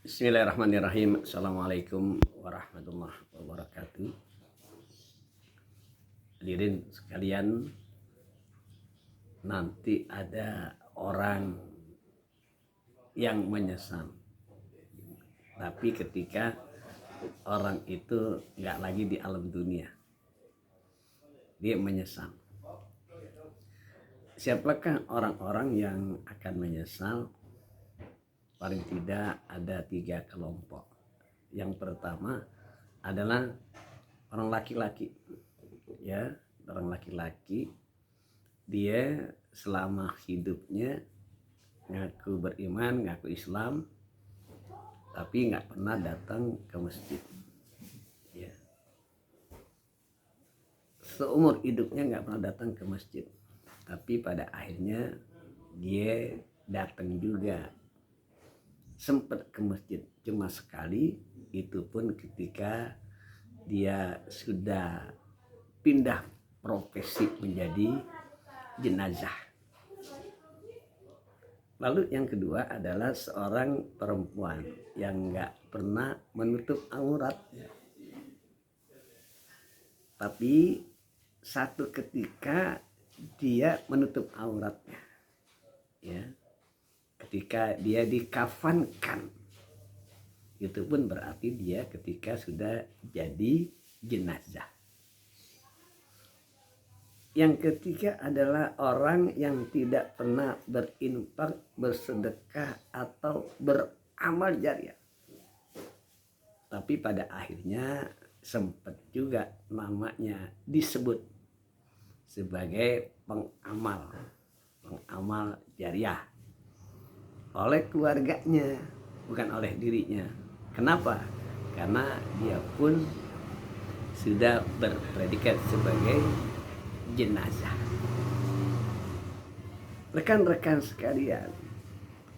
Bismillahirrahmanirrahim. Assalamualaikum warahmatullahi wabarakatuh. Hadirin sekalian, nanti ada orang yang menyesal. Tapi ketika orang itu nggak lagi di alam dunia, dia menyesal. Siapakah orang-orang yang akan menyesal? Paling tidak ada 3 kelompok. Yang pertama adalah orang laki-laki, ya, orang laki-laki dia selama hidupnya ngaku beriman, ngaku Islam, tapi nggak pernah datang ke masjid, ya. Seumur hidupnya nggak pernah datang ke masjid, tapi pada akhirnya dia datang juga, sempat ke masjid cuma sekali, itu pun ketika dia sudah pindah profesi menjadi jenazah. Lalu yang kedua adalah seorang perempuan yang nggak pernah menutup aurat, tapi satu ketika dia menutup auratnya, ya, ketika dia dikafankan. Itu pun berarti dia ketika sudah jadi jenazah. Yang ketiga adalah orang yang tidak pernah berinfak, bersedekah, atau beramal jariah, tapi pada akhirnya sempat juga namanya disebut sebagai pengamal jariah oleh keluarganya, bukan oleh dirinya. Kenapa? Karena dia pun sudah berpredikat sebagai jenazah. Rekan-rekan sekalian,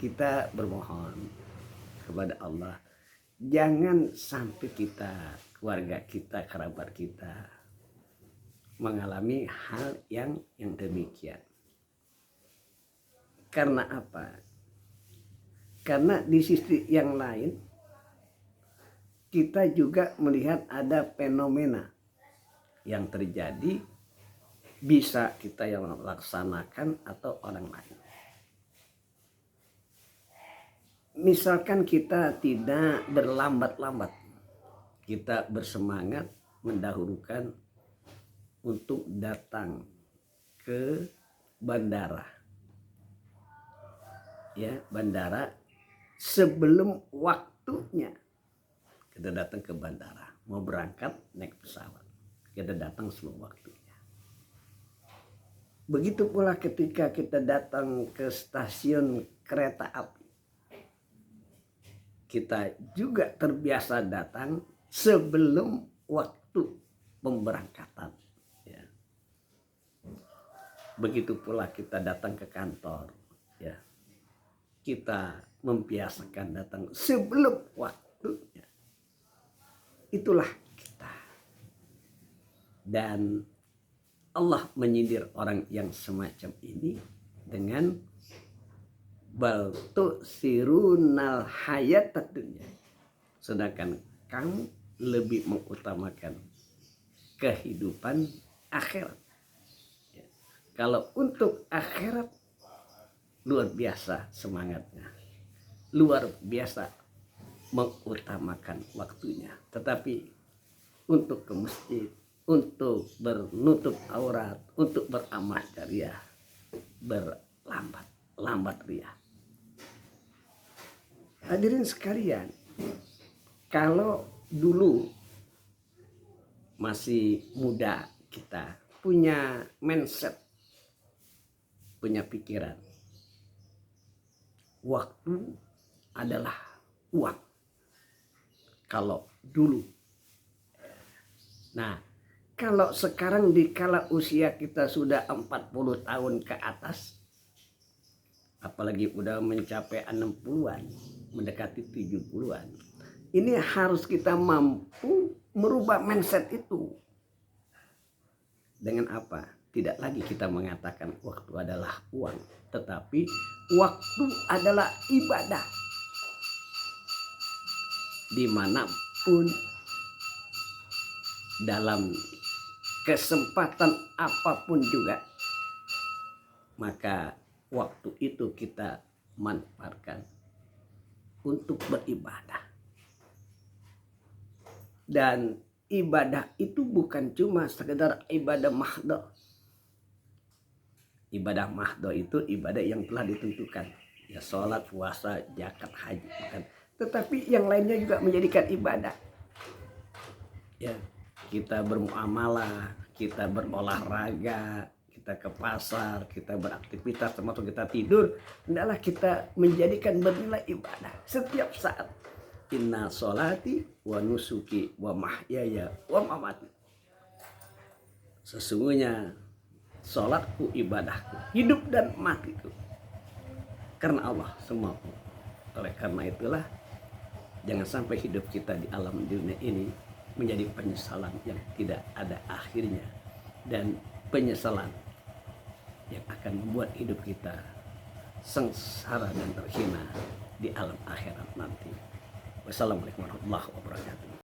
kita bermohon kepada Allah, jangan sampai kita, keluarga kita, kerabat kita mengalami hal yang demikian. Karena apa? Karena di sisi yang lain kita juga melihat ada fenomena yang terjadi, bisa kita yang melaksanakan atau orang lain. Misalkan kita tidak berlambat-lambat, kita bersemangat mendahulukan untuk datang ke bandara, ya, bandara sebelum waktunya. Kita datang ke bandara, mau berangkat naik pesawat, kita datang sebelum waktunya. Begitu pula ketika kita datang ke stasiun kereta api, kita juga terbiasa datang sebelum waktu pemberangkatan, ya. Begitu pula kita datang ke kantor, ya, kita membiasakan datang sebelum waktunya. Itulah kita. Dan Allah menyindir orang yang semacam ini dengan bal tu'sirunal hayatad dunya, sedangkan kamu lebih mengutamakan kehidupan akhirat, ya. Kalau untuk akhirat luar biasa semangatnya, luar biasa mengutamakan waktunya. Tetapi untuk ke masjid, untuk bernutup aurat, untuk beramal jariah, berlambat riah. Hadirin sekalian, kalau dulu masih muda kita punya mindset, punya pikiran, waktu adalah uang. Kalau dulu. Nah, kalau sekarang dikala usia kita sudah 40 tahun ke atas, apalagi udah mencapai 60-an, mendekati 70-an, ini harus kita mampu merubah mindset itu. Dengan apa? Tidak lagi kita mengatakan waktu adalah uang, tetapi waktu adalah ibadah. dimanapun, dalam kesempatan apapun juga, maka waktu itu kita manfaatkan untuk beribadah. Dan ibadah itu bukan cuma sekedar ibadah mahdoh. Ibadah mahdoh itu ibadah yang telah ditentukan, ya sholat, puasa, zakat, haji, bukan. Tetapi yang lainnya juga menjadikan ibadah. Ya, kita bermuamalah, kita berolahraga, kita ke pasar, kita beraktivitas, termasuk kita tidur, hendaklah kita menjadikan bernilai ibadah setiap saat. Inna sholati wa nusuki wa mahyaya wa mamati. Sesungguhnya sholatku, ibadahku, hidup dan matiku karena Allah semua. Oleh karena itulah, jangan sampai hidup kita di alam dunia ini menjadi penyesalan yang tidak ada akhirnya, dan penyesalan yang akan membuat hidup kita sengsara dan terhina di alam akhirat nanti. Wassalamualaikum warahmatullahi wabarakatuh.